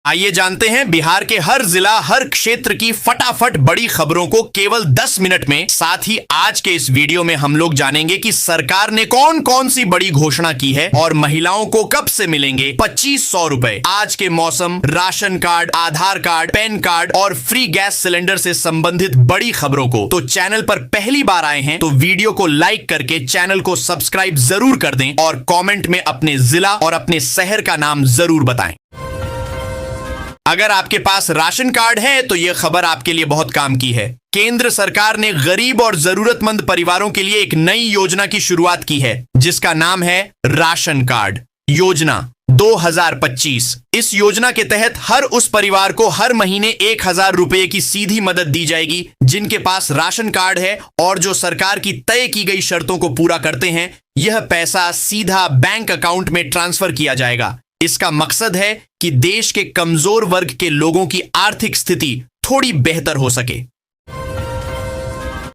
आइए जानते हैं बिहार के हर जिला हर क्षेत्र की फटाफट बड़ी खबरों को केवल 10 मिनट में। साथ ही आज के इस वीडियो में हम लोग जानेंगे कि सरकार ने कौन कौन सी बड़ी घोषणा की है और महिलाओं को कब से मिलेंगे 2500 रुपए। आज के मौसम, राशन कार्ड, आधार कार्ड, पैन कार्ड और फ्री गैस सिलेंडर से संबंधित बड़ी खबरों को। तो चैनल पर पहली बार आए हैं तो वीडियो को लाइक करके चैनल को सब्सक्राइब जरूर कर दें और कॉमेंट में अपने जिला और अपने शहर का नाम जरूर बताएं। अगर आपके पास राशन कार्ड है तो यह खबर आपके लिए बहुत काम की है। केंद्र सरकार ने गरीब और जरूरतमंद परिवारों के लिए एक नई योजना की शुरुआत की है जिसका नाम है राशन कार्ड योजना 2025। इस योजना के तहत हर उस परिवार को हर महीने 1000 रुपए की सीधी मदद दी जाएगी जिनके पास राशन कार्ड है और जो सरकार की तय की गई शर्तों को पूरा करते हैं। यह पैसा सीधा बैंक अकाउंट में ट्रांसफर किया जाएगा। इसका मकसद है कि देश के कमजोर वर्ग के लोगों की आर्थिक स्थिति थोड़ी बेहतर हो सके।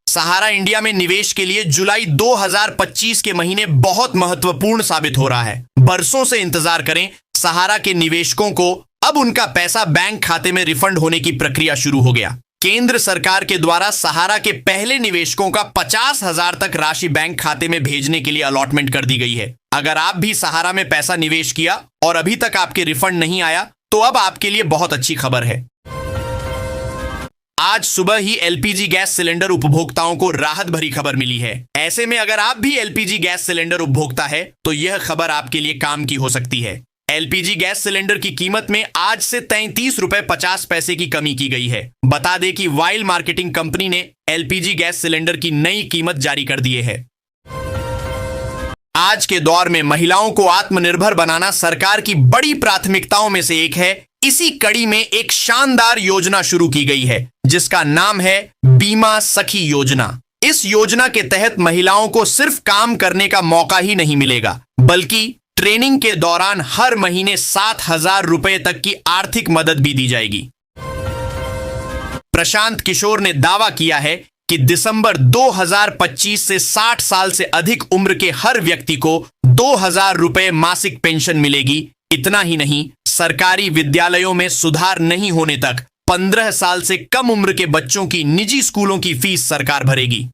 सहारा इंडिया में निवेश के लिए जुलाई 2025 के महीने बहुत महत्वपूर्ण साबित हो रहा है। बरसों से इंतजार करें सहारा के निवेशकों को अब उनका पैसा बैंक खाते में रिफंड होने की प्रक्रिया शुरू हो गया। केंद्र सरकार के द्वारा सहारा के पहले निवेशकों का 50,000 तक राशि बैंक खाते में भेजने के लिए अलॉटमेंट कर दी गई है। अगर आप भी सहारा में पैसा निवेश किया और अभी तक आपके रिफंड नहीं आया तो अब आपके लिए बहुत अच्छी खबर है। आज सुबह ही एलपीजी गैस सिलेंडर उपभोक्ताओं को राहत भरी खबर मिली है। ऐसे में अगर आप भी एलपीजी गैस सिलेंडर उपभोक्ता है तो यह खबर आपके लिए काम की हो सकती है। एलपीजी गैस सिलेंडर की कीमत में आज से 33 रुपए 50 पैसे की कमी की गई है। बता दें कि वाइल्ड मार्केटिंग कंपनी ने एलपीजी गैस सिलेंडर की नई कीमत जारी कर दी है। आज के दौर में महिलाओं को आत्मनिर्भर बनाना सरकार की बड़ी प्राथमिकताओं में से एक है। इसी कड़ी में एक शानदार योजना शुरू की गई है जिसका नाम है बीमा सखी योजना। इस योजना के तहत महिलाओं को सिर्फ काम करने का मौका ही नहीं मिलेगा बल्कि ट्रेनिंग के दौरान हर महीने 7,000 रुपए तक की आर्थिक मदद भी दी जाएगी। प्रशांत किशोर ने दावा किया है कि दिसंबर 2025 से 60 साल से अधिक उम्र के हर व्यक्ति को 2,000 रुपए मासिक पेंशन मिलेगी। इतना ही नहीं, सरकारी विद्यालयों में सुधार नहीं होने तक 15 साल से कम उम्र के बच्चों की निजी स्कूलों की फीस सरकार भरेगी।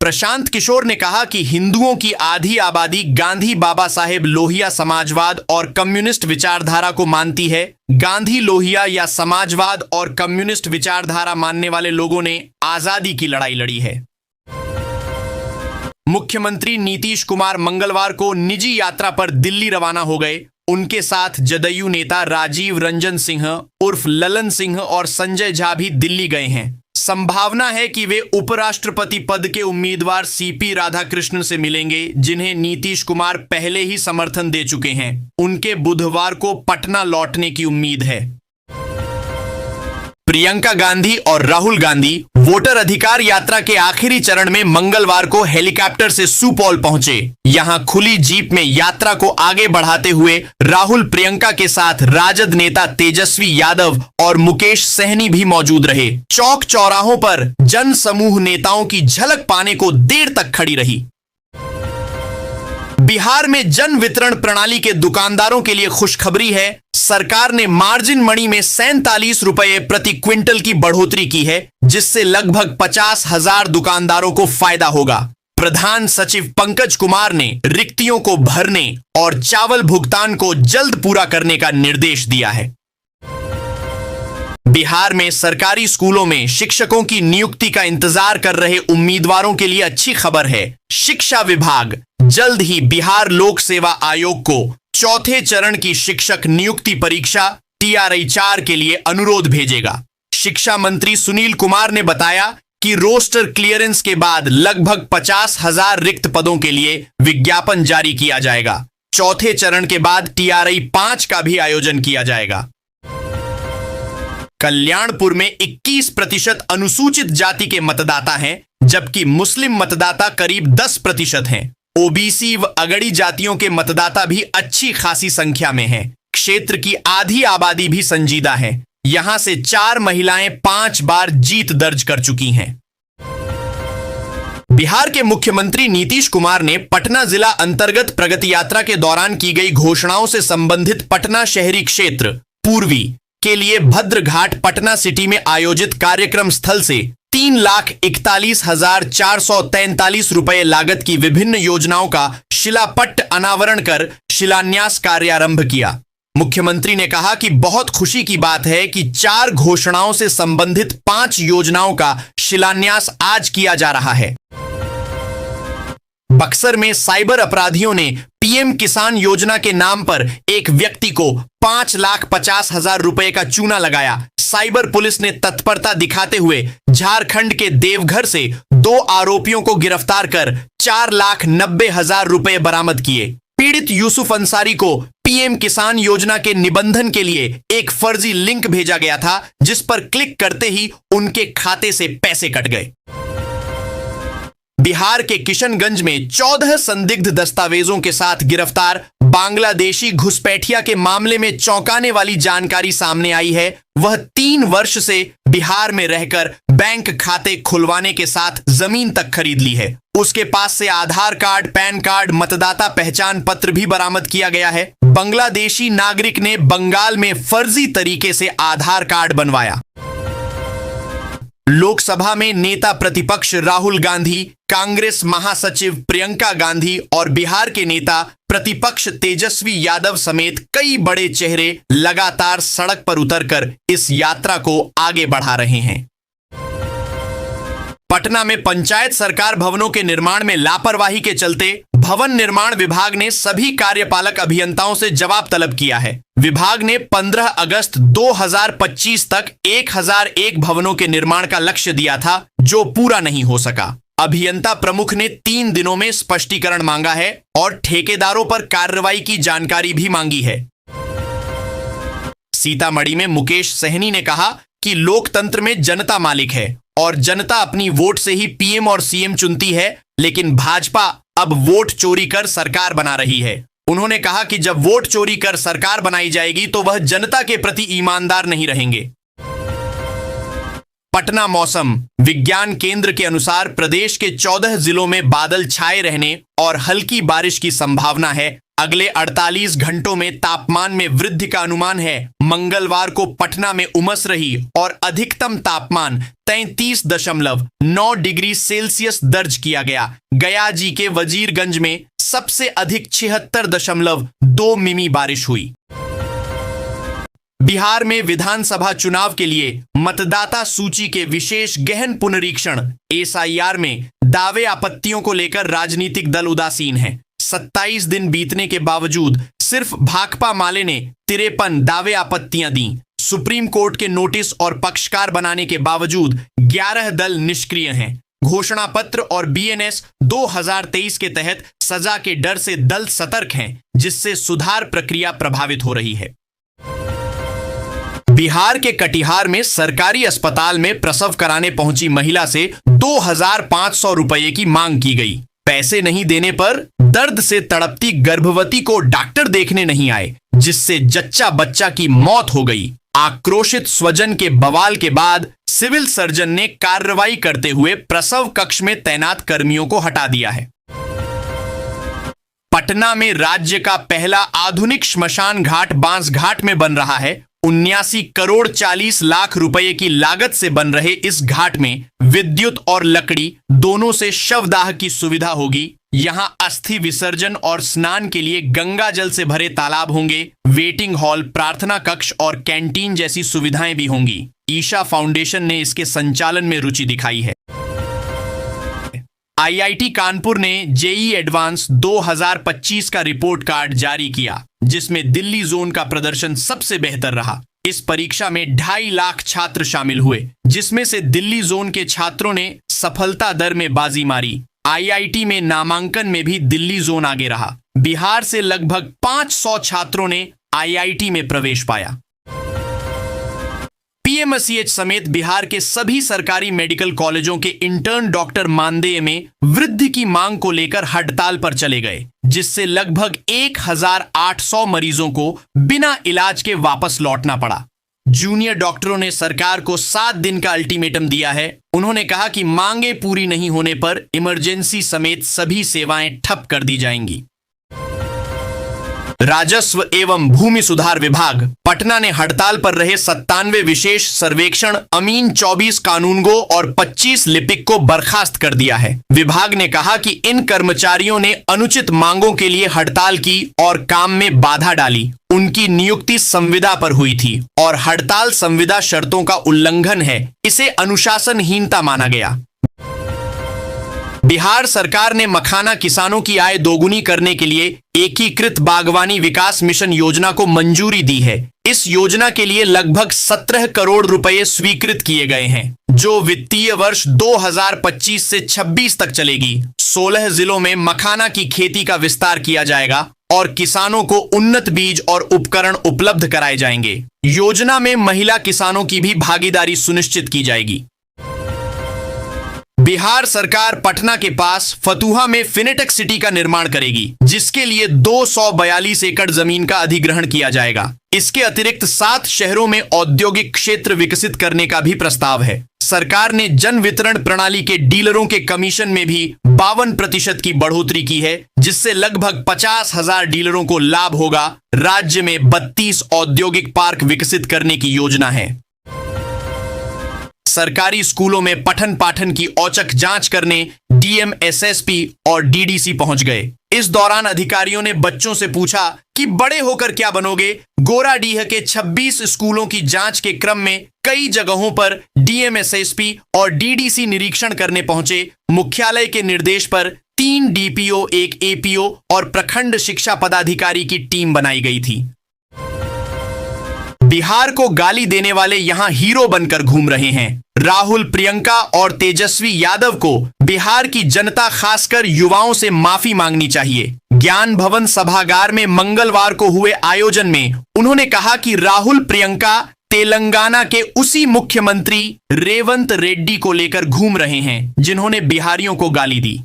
प्रशांत किशोर ने कहा कि हिंदुओं की आधी आबादी गांधी बाबा साहेब लोहिया समाजवाद और कम्युनिस्ट विचारधारा को मानती है। गांधी लोहिया या समाजवाद और कम्युनिस्ट विचारधारा मानने वाले लोगों ने आजादी की लड़ाई लड़ी है। मुख्यमंत्री नीतीश कुमार मंगलवार को निजी यात्रा पर दिल्ली रवाना हो गए। उनके साथ जदयू नेता राजीव रंजन सिंह उर्फ ललन सिंह और संजय झा भी दिल्ली गए हैं। संभावना है कि वे उपराष्ट्रपति पद के उम्मीदवार सीपी राधाकृष्णन से मिलेंगे जिन्हें नीतीश कुमार पहले ही समर्थन दे चुके हैं। उनके बुधवार को पटना लौटने की उम्मीद है। प्रियंका गांधी और राहुल गांधी वोटर अधिकार यात्रा के आखिरी चरण में मंगलवार को हेलीकॉप्टर से सुपौल पहुंचे। यहां खुली जीप में यात्रा को आगे बढ़ाते हुए राहुल प्रियंका के साथ राजद नेता तेजस्वी यादव और मुकेश सहनी भी मौजूद रहे। चौक चौराहों पर जन समूह नेताओं की झलक पाने को देर तक खड़ी रही। बिहार में जन वितरण प्रणाली के दुकानदारों के लिए खुशखबरी है। सरकार ने मार्जिन मनी में 47 रुपए प्रति क्विंटल की बढ़ोतरी की है जिससे लगभग 50,000 दुकानदारों को फायदा होगा। प्रधान सचिव पंकज कुमार ने रिक्तियों को भरने और चावल भुगतान को जल्द पूरा करने का निर्देश दिया है। बिहार में सरकारी स्कूलों में शिक्षकों की नियुक्ति का इंतजार कर रहे उम्मीदवारों के लिए अच्छी खबर है। शिक्षा विभाग जल्द ही बिहार लोक सेवा आयोग को चौथे चरण की शिक्षक नियुक्ति परीक्षा TRI 4 के लिए अनुरोध भेजेगा। शिक्षा मंत्री सुनील कुमार ने बताया कि रोस्टर क्लियरेंस के बाद लगभग 50,000 रिक्त पदों के लिए विज्ञापन जारी किया जाएगा। चौथे चरण के बाद TRI 5 का भी आयोजन किया जाएगा। कल्याणपुर में 21% अनुसूचित जाति के मतदाता हैं जबकि मुस्लिम मतदाता करीब 10% हैं। ओबीसी व अगड़ी जातियों के मतदाता भी अच्छी खासी संख्या में हैं। क्षेत्र की आधी आबादी भी संजीदा है। यहां से 4 महिलाएं 5 बार जीत दर्ज कर चुकी हैं। बिहार के मुख्यमंत्री नीतीश कुमार ने पटना जिला अंतर्गत प्रगति यात्रा के दौरान की गई घोषणाओं से संबंधित पटना शहरी क्षेत्र पूर्वी के लिए भद्रघाट पटना सिटी में आयोजित कार्यक्रम स्थल से 3,41,443 रुपए लागत की विभिन्न योजनाओं का शिलापट्ट अनावरण कर शिलान्यास कार्यारंभ किया। मुख्यमंत्री ने कहा कि बहुत खुशी की बात है कि 4 घोषणाओं से संबंधित 5 योजनाओं का शिलान्यास आज किया जा रहा है। बक्सर में साइबर अपराधियों ने पीएम किसान योजना के नाम पर एक व्यक्ति को 5,50,000 रुपए का चूना लगाया। साइबर पुलिस ने तत्परता दिखाते हुए झारखंड के देवघर से 2 आरोपियों को गिरफ्तार कर 4,90,000 रुपए बरामद किए। पीड़ित यूसुफ अंसारी को पीएम किसान योजना के निबंधन के लिए एक फर्जी लिंक भेजा गया था, जिस पर क्लिक करते ही उनके खाते से पैसे कट गए। बिहार के किशनगंज में 14 संदिग्ध दस्तावेजों के साथ गिरफ्तार बांग्लादेशी घुसपैठिया के मामले में चौंकाने वाली जानकारी सामने आई है। वह 3 वर्ष से बिहार में रहकर बैंक खाते खुलवाने के साथ जमीन तक खरीद ली है। उसके पास से आधार कार्ड, पैन कार्ड, मतदाता पहचान पत्र भी बरामद किया गया है। बांग्लादेशी नागरिक ने बंगाल में फर्जी तरीके से आधार कार्ड बनवाया। लोकसभा में नेता प्रतिपक्ष राहुल गांधी, कांग्रेस महासचिव प्रियंका गांधी और बिहार के नेता प्रतिपक्ष तेजस्वी यादव समेत कई बड़े चेहरे लगातार सड़क पर उतरकर इस यात्रा को आगे बढ़ा रहे हैं। पटना में पंचायत सरकार भवनों के निर्माण में लापरवाही के चलते भवन निर्माण विभाग ने सभी कार्यपालक अभियंताओं से जवाब तलब किया है। विभाग ने 15 अगस्त 2025 तक 1001 भवनों के निर्माण का लक्ष्य दिया था, जो पूरा नहीं हो सका। अभियंता प्रमुख ने 3 दिनों में स्पष्टीकरण मांगा है और ठेकेदारों पर कार्रवाई की जानकारी भी मांगी है। सीतामढ़ी में मुकेश सहनी ने कहा कि लोकतंत्र में जनता मालिक है और जनता अपनी वोट से ही पीएम और सीएम चुनती है, लेकिन भाजपा अब वोट चोरी कर सरकार बना रही है। उन्होंने कहा कि जब वोट चोरी कर सरकार बनाई जाएगी तो वह जनता के प्रति ईमानदार नहीं रहेंगे। पटना मौसम विज्ञान केंद्र के अनुसार प्रदेश के 14 जिलों में बादल छाए रहने और हल्की बारिश की संभावना है। अगले 48 घंटों में तापमान में वृद्धि का अनुमान है। मंगलवार को पटना में उमस रही और अधिकतम तापमान 33.9 डिग्री सेल्सियस दर्ज किया गया। गया जी के वजीरगंज में सबसे अधिक 76.2 मिमी बारिश हुई। बिहार में विधानसभा चुनाव के लिए मतदाता सूची के विशेष गहन पुनरीक्षण एसआईआर में दावे आपत्तियों को लेकर राजनीतिक दल उदासीन हैं। 27 दिन बीतने के बावजूद सिर्फ भाकपा माले ने 53 दावे आपत्तियां दी। सुप्रीम कोर्ट के नोटिस और पक्षकार बनाने के बावजूद 11 दल निष्क्रिय हैं। घोषणा पत्र और बीएनएस 2023 के तहत सजा के डर से दल सतर्क हैं, जिससे सुधार प्रक्रिया प्रभावित हो रही है। बिहार के कटिहार में सरकारी अस्पताल में प्रसव कराने पहुंची महिला से 2,500 रुपए की मांग की गई। पैसे नहीं देने पर दर्द से तड़पती गर्भवती को डॉक्टर देखने नहीं आए, जिससे जच्चा बच्चा की मौत हो गई। आक्रोशित स्वजन के बवाल के बाद सिविल सर्जन ने कार्रवाई करते हुए प्रसव कक्ष में तैनात कर्मियों को हटा दिया है। पटना में राज्य का पहला आधुनिक श्मशान घाट बांसघाट में बन रहा है। 79 करोड़ 40 लाख रुपए की लागत से बन रहे इस घाट में विद्युत और लकड़ी दोनों से शवदाह की सुविधा होगी। यहां अस्थि विसर्जन और स्नान के लिए गंगा जल से भरे तालाब होंगे। वेटिंग हॉल, प्रार्थना कक्ष और कैंटीन जैसी सुविधाएं भी होंगी। ईशा फाउंडेशन ने इसके संचालन में रुचि दिखाई है। आईआईटी कानपुर ने जेईई एडवांस 2025 का रिपोर्ट कार्ड जारी किया, जिसमें दिल्ली जोन का प्रदर्शन सबसे बेहतर रहा। इस परीक्षा में 2.5 लाख छात्र शामिल हुए, जिसमें से दिल्ली जोन के छात्रों ने सफलता दर में बाजी मारी। आईआईटी में नामांकन में भी दिल्ली जोन आगे रहा। बिहार से लगभग 500 छात्रों ने आईआईटी में प्रवेश पाया। पीएमसीएच समेत बिहार के सभी सरकारी मेडिकल कॉलेजों के इंटर्न डॉक्टर मानदेय में वृद्धि की मांग को लेकर हड़ताल पर चले गए, जिससे लगभग 1,800 मरीजों को बिना इलाज के वापस लौटना पड़ा। जूनियर डॉक्टरों ने सरकार को 7 दिन का अल्टीमेटम दिया है। उन्होंने कहा कि मांगे पूरी नहीं होने पर इमरजेंसी समेत सभी सेवाएं ठप कर दी जाएंगी। राजस्व एवं भूमि सुधार विभाग पटना ने हड़ताल पर रहे 97 विशेष सर्वेक्षण अमीन 24 कानूनगो और 25 लिपिक को बर्खास्त कर दिया है। विभाग ने कहा कि इन कर्मचारियों ने अनुचित मांगों के लिए हड़ताल की और काम में बाधा डाली। उनकी नियुक्ति संविदा पर हुई थी और हड़ताल संविदा शर्तों का उल्लंघन है, इसे अनुशासनहीनता माना गया। बिहार सरकार ने मखाना किसानों की आय दोगुनी करने के लिए एकीकृत बागवानी विकास मिशन योजना को मंजूरी दी है। इस योजना के लिए लगभग 17 करोड़ रुपए स्वीकृत किए गए हैं, जो वित्तीय वर्ष 2025 से 26 तक चलेगी। 16 जिलों में मखाना की खेती का विस्तार किया जाएगा और किसानों को उन्नत बीज और उपकरण उपलब्ध कराए जाएंगे। योजना में महिला किसानों की भी भागीदारी सुनिश्चित की जाएगी। बिहार सरकार पटना के पास फतुहा में फिनेटेक सिटी का निर्माण करेगी, जिसके लिए 242 एकड़ जमीन का अधिग्रहण किया जाएगा। इसके अतिरिक्त 7 शहरों में औद्योगिक क्षेत्र विकसित करने का भी प्रस्ताव है। सरकार ने जन वितरण प्रणाली के डीलरों के कमीशन में भी 52% की बढ़ोतरी की है, जिससे लगभग 50,000 डीलरों को लाभ होगा। राज्य में 32 औद्योगिक पार्क विकसित करने की योजना है। सरकारी स्कूलों में पठन पाठन की औचक जांच करने डीएम, एसएसपी और डीडीसी पहुंच गए। इस दौरान अधिकारियों ने बच्चों से पूछा कि बड़े होकर क्या बनोगे। गोराडीह के 26 स्कूलों की जांच के क्रम में कई जगहों पर डीएम, एसएसपी और डीडीसी निरीक्षण करने पहुंचे। मुख्यालय के निर्देश पर 3 डीपीओ, 1 एपीओ और प्रखंड शिक्षा पदाधिकारी की टीम बनाई गई थी। बिहार को गाली देने वाले यहां हीरो बनकर घूम रहे हैं। राहुल, प्रियंका और तेजस्वी यादव को बिहार की जनता, खासकर युवाओं से माफी मांगनी चाहिए। ज्ञान भवन सभागार में मंगलवार को हुए आयोजन में उन्होंने कहा कि राहुल, प्रियंका तेलंगाना के उसी मुख्यमंत्री रेवंत रेड्डी को लेकर घूम रहे हैं, जिन्होंने बिहारियों को गाली दी।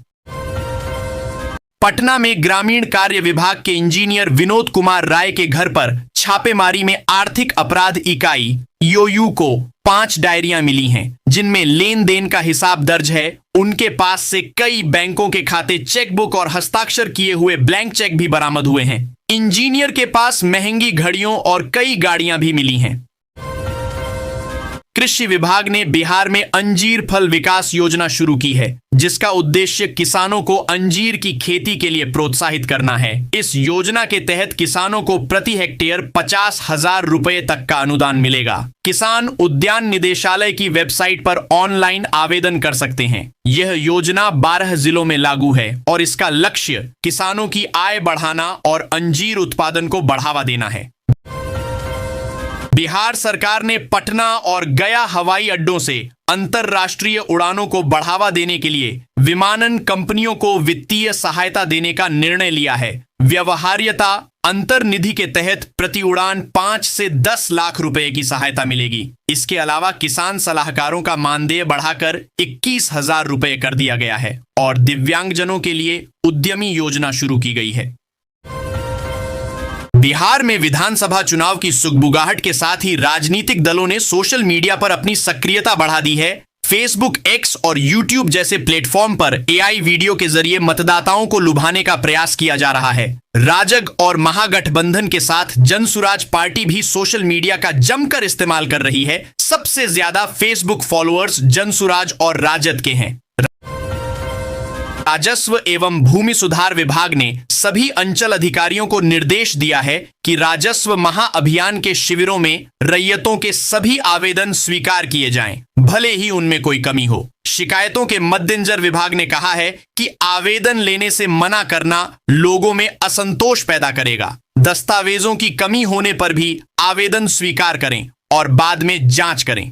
पटना में ग्रामीण कार्य विभाग के इंजीनियर विनोद कुमार राय के घर पर छापेमारी में आर्थिक अपराध इकाई ईओयू को 5 डायरियां मिली हैं, जिनमें लेन देन का हिसाब दर्ज है। उनके पास से कई बैंकों के खाते, चेकबुक और हस्ताक्षर किए हुए ब्लैंक चेक भी बरामद हुए हैं। इंजीनियर के पास महंगी घड़ियों और कई गाड़ियां भी मिली हैं। कृषि विभाग ने बिहार में अंजीर फल विकास योजना शुरू की है, जिसका उद्देश्य किसानों को अंजीर की खेती के लिए प्रोत्साहित करना है। इस योजना के तहत किसानों को प्रति हेक्टेयर 50,000 रुपए तक का अनुदान मिलेगा। किसान उद्यान निदेशालय की वेबसाइट पर ऑनलाइन आवेदन कर सकते हैं। यह योजना 12 जिलों में लागू है और इसका लक्ष्य किसानों की आय बढ़ाना और अंजीर उत्पादन को बढ़ावा देना है। बिहार सरकार ने पटना और गया हवाई अड्डों से अंतरराष्ट्रीय उड़ानों को बढ़ावा देने के लिए विमानन कंपनियों को वित्तीय सहायता देने का निर्णय लिया है। व्यवहार्यता अंतर्निधि के तहत प्रति उड़ान 5 से 10 लाख रुपए की सहायता मिलेगी। इसके अलावा किसान सलाहकारों का मानदेय बढ़ाकर 21,000 रुपए कर दिया गया है और दिव्यांगजनों के लिए उद्यमी योजना शुरू की गई है। बिहार में विधानसभा चुनाव की सुगबुगाहट के साथ ही राजनीतिक दलों ने सोशल मीडिया पर अपनी सक्रियता बढ़ा दी है। फेसबुक, एक्स और यूट्यूब जैसे प्लेटफॉर्म पर एआई वीडियो के जरिए मतदाताओं को लुभाने का प्रयास किया जा रहा है। राजग और महागठबंधन के साथ जनसुराज पार्टी भी सोशल मीडिया का जमकर इस्तेमाल कर रही है। सबसे ज्यादा फेसबुक फॉलोअर्स जनसुराज और राजद के हैं। राजस्व एवं भूमि सुधार विभाग ने सभी अंचल अधिकारियों को निर्देश दिया है कि राजस्व महाअभियान के शिविरों में रैयतों के सभी आवेदन स्वीकार किए जाएं, भले ही उनमें कोई कमी हो। शिकायतों के मद्देनजर विभाग ने कहा है कि आवेदन लेने से मना करना लोगों में असंतोष पैदा करेगा। दस्तावेजों की कमी होने पर भी आवेदन स्वीकार करें और बाद में जांच करें।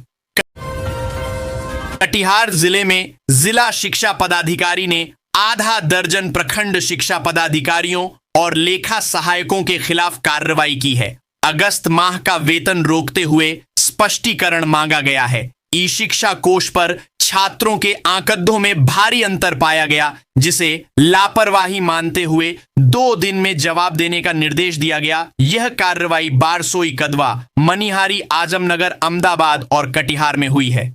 कटिहार जिले में जिला शिक्षा पदाधिकारी ने आधा दर्जन प्रखंड शिक्षा पदाधिकारियों और लेखा सहायकों के खिलाफ कार्रवाई की है। अगस्त माह का वेतन रोकते हुए स्पष्टीकरण मांगा गया है। ई शिक्षा कोष पर छात्रों के आंकड़ों में भारी अंतर पाया गया, जिसे लापरवाही मानते हुए 2 दिन में जवाब देने का निर्देश दिया गया। यह कार्रवाई बारसोई, कदवा, मनिहारी, आजमनगर, अहमदाबाद और कटिहार में हुई है।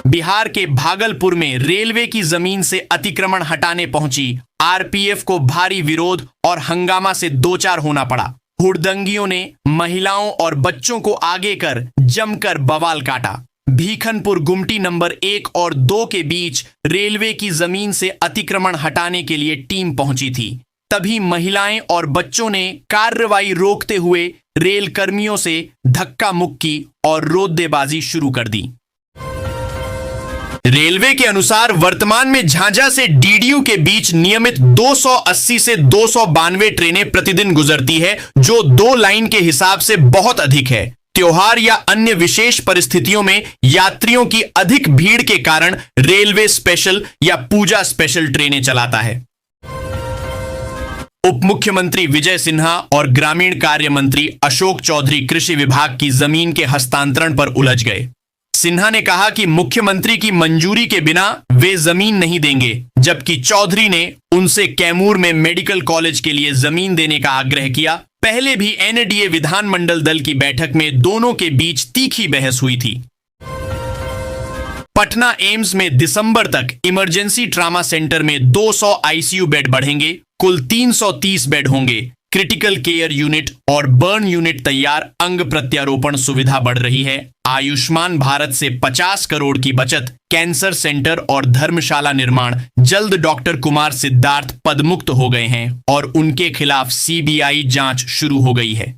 बिहार के भागलपुर में रेलवे की जमीन से अतिक्रमण हटाने पहुंची आरपीएफ को भारी विरोध और हंगामा से दो चार होना पड़ा। हुड़दंगियों ने महिलाओं और बच्चों को आगे कर जमकर बवाल काटा। भीखनपुर गुमटी नंबर 1 और 2 के बीच रेलवे की जमीन से अतिक्रमण हटाने के लिए टीम पहुंची थी। तभी महिलाएं और बच्चों ने कार्रवाई रोकते हुए रेल कर्मियों से धक्का मुक्की और रोददेबाजी शुरू कर दी। रेलवे के अनुसार वर्तमान में झांझा से डीडीयू के बीच नियमित 280 से 292 ट्रेनें प्रतिदिन गुजरती है, जो 2 लाइन के हिसाब से बहुत अधिक है। त्योहार या अन्य विशेष परिस्थितियों में यात्रियों की अधिक भीड़ के कारण रेलवे स्पेशल या पूजा स्पेशल ट्रेनें चलाता है। उप मुख्यमंत्री विजय सिन्हा और ग्रामीण कार्य मंत्री अशोक चौधरी कृषि विभाग की जमीन के हस्तांतरण पर उलझ गए। सिन्हा ने कहा कि मुख्यमंत्री की मंजूरी के बिना वे जमीन नहीं देंगे, जबकि चौधरी ने उनसे कैमूर में मेडिकल कॉलेज के लिए जमीन देने का आग्रह किया। पहले भी एनडीए विधानमंडल दल की बैठक में दोनों के बीच तीखी बहस हुई थी। पटना एम्स में दिसंबर तक इमरजेंसी ट्रामा सेंटर में 200 आईसीयू बेड बढ़ेंगे, कुल 330 बेड होंगे। क्रिटिकल केयर यूनिट और बर्न यूनिट तैयार, अंग प्रत्यारोपण सुविधा बढ़ रही है। आयुष्मान भारत से 50 करोड़ की बचत, कैंसर सेंटर और धर्मशाला निर्माण। जल्द डॉक्टर कुमार सिद्धार्थ पदमुक्त हो गए हैं और उनके खिलाफ सीबीआई जांच शुरू हो गई है।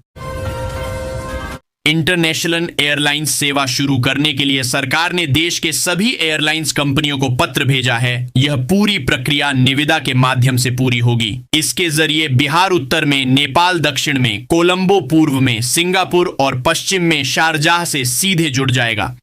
इंटरनेशनल एयरलाइंस सेवा शुरू करने के लिए सरकार ने देश के सभी एयरलाइंस कंपनियों को पत्र भेजा है। यह पूरी प्रक्रिया निविदा के माध्यम से पूरी होगी। इसके जरिए बिहार उत्तर में, नेपाल दक्षिण में, कोलंबो पूर्व में, सिंगापुर और पश्चिम में शारजाह से सीधे जुड़ जाएगा।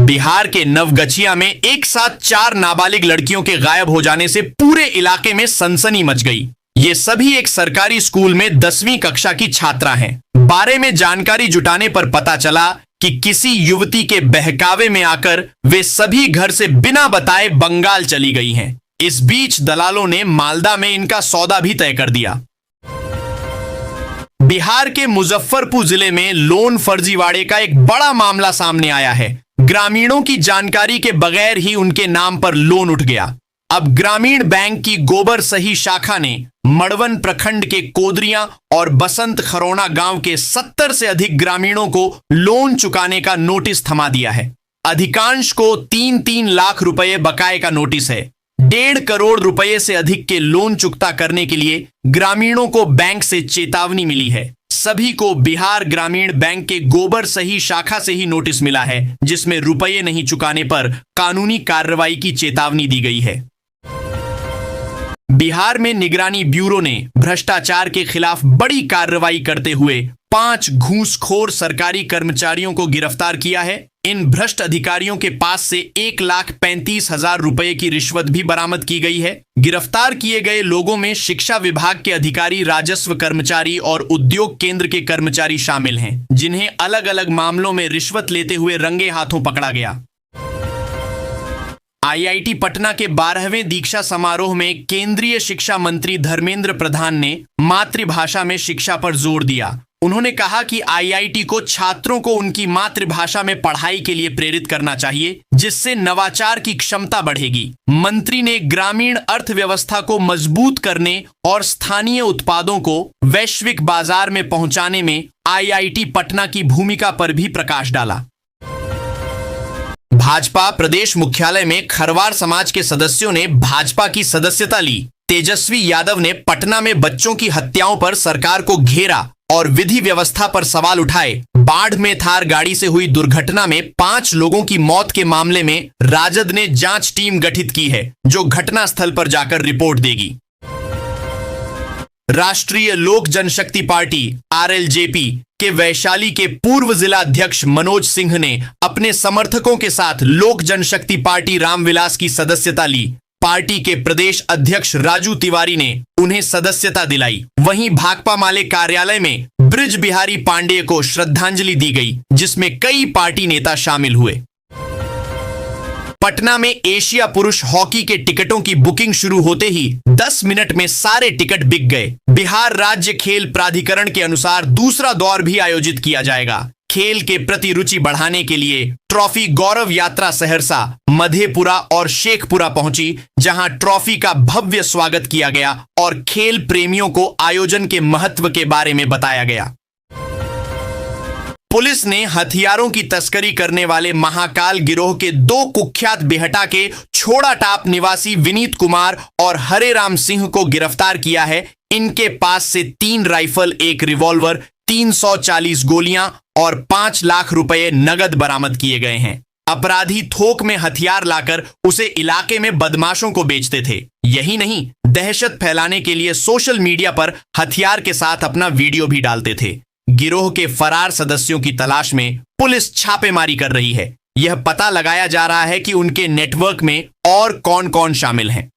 बिहार के नवगछिया में एक साथ 4 नाबालिग लड़कियों के गायब हो जाने से पूरे इलाके में सनसनी मच गई। ये सभी एक सरकारी स्कूल में 10वीं कक्षा की छात्रा हैं। बारे में जानकारी जुटाने पर पता चला कि किसी युवती के बहकावे में आकर वे सभी घर से बिना बताए बंगाल चली गई हैं। इस बीच दलालों ने मालदा में इनका सौदा भी तय कर दिया। बिहार के मुजफ्फरपुर जिले में लोन फर्जीवाड़े का एक बड़ा मामला सामने आया है। ग्रामीणों की जानकारी के बगैर ही उनके नाम पर लोन उठ गया। अब ग्रामीण बैंक की गोबर सही शाखा ने मड़वन प्रखंड के कोदरिया और बसंत खरौना गांव के 70 से अधिक ग्रामीणों को लोन चुकाने का नोटिस थमा दिया है। अधिकांश को 3-3 लाख रुपए बकाये का नोटिस है। 1.5 करोड़ रुपए से अधिक के लोन चुकता करने के लिए ग्रामीणों को बैंक से चेतावनी मिली है। सभी को बिहार ग्रामीण बैंक के गोबर सही शाखा से ही नोटिस मिला है, जिसमें रुपये नहीं चुकाने पर कानूनी कार्रवाई की चेतावनी दी गई है। बिहार में निगरानी ब्यूरो ने भ्रष्टाचार के खिलाफ बड़ी कार्रवाई करते हुए 5 घूसखोर सरकारी कर्मचारियों को गिरफ्तार किया है। इन भ्रष्ट अधिकारियों के पास से 1,35,000 रुपए की रिश्वत भी बरामद की गई है। गिरफ्तार किए गए लोगों में शिक्षा विभाग के अधिकारी, राजस्व कर्मचारी और उद्योग केंद्र के कर्मचारी शामिल हैं, जिन्हें अलग अलग मामलों में रिश्वत लेते हुए रंगे हाथों पकड़ा गया। आईआईटी पटना के 12वें दीक्षा समारोह में केंद्रीय शिक्षा मंत्री धर्मेंद्र प्रधान ने मातृभाषा में शिक्षा पर जोर दिया। उन्होंने कहा कि आईआईटी को छात्रों को उनकी मातृभाषा में पढ़ाई के लिए प्रेरित करना चाहिए, जिससे नवाचार की क्षमता बढ़ेगी। मंत्री ने ग्रामीण अर्थव्यवस्था को मजबूत करने और स्थानीय उत्पादों को वैश्विक बाजार में पहुंचाने में आईआईटी पटना की भूमिका पर भी प्रकाश डाला। भाजपा प्रदेश मुख्यालय में खरवार समाज के सदस्यों ने भाजपा की सदस्यता ली। तेजस्वी यादव ने पटना में बच्चों की हत्याओं पर सरकार को घेरा और विधि व्यवस्था पर सवाल उठाए। बाढ़ में थार गाड़ी से हुई दुर्घटना में 5 लोगों की मौत के मामले में राजद ने जांच टीम गठित की है, जो घटनास्थल पर जाकर रिपोर्ट देगी। राष्ट्रीय लोक जनशक्ति पार्टी आरएलजेपी के वैशाली के पूर्व जिला अध्यक्ष मनोज सिंह ने अपने समर्थकों के साथ लोक जनशक्ति पार्टी रामविलास की सदस्यता ली। पार्टी के प्रदेश अध्यक्ष राजू तिवारी ने उन्हें सदस्यता दिलाई। वहीं भाकपा माले कार्यालय में ब्रिज ब्रिज बिहारी पांडेय को श्रद्धांजलि दी गई, जिसमें कई पार्टी नेता शामिल हुए। पटना में एशिया पुरुष हॉकी के टिकटों की बुकिंग शुरू होते ही 10 मिनट में सारे टिकट बिक गए। बिहार राज्य खेल प्राधिकरण के अनुसार दूसरा दौर भी आयोजित किया जाएगा। खेल के प्रति रुचि बढ़ाने के लिए ट्रॉफी गौरव यात्रा सहरसा, मधेपुरा और शेखपुरा पहुंची, जहां ट्रॉफी का भव्य स्वागत किया गया और खेल प्रेमियों को आयोजन के महत्व के बारे में बताया गया। पुलिस ने हथियारों की तस्करी करने वाले महाकाल गिरोह के 2 कुख्यात बेहटा के छोड़ा टाप निवासी विनीत कुमार और हरे राम सिंह को गिरफ्तार किया है। इनके पास से 3 राइफल, 1 रिवॉल्वर, 340 गोलियां और 5 लाख रुपए नगद बरामद किए गए हैं। अपराधी थोक में हथियार लाकर उसे इलाके में बदमाशों को बेचते थे। यही नहीं, दहशत फैलाने के लिए सोशल मीडिया पर हथियार के साथ अपना वीडियो भी डालते थे। गिरोह के फरार सदस्यों की तलाश में पुलिस छापेमारी कर रही है। यह पता लगाया जा रहा है कि उनके नेटवर्क में और कौन कौन शामिल हैं।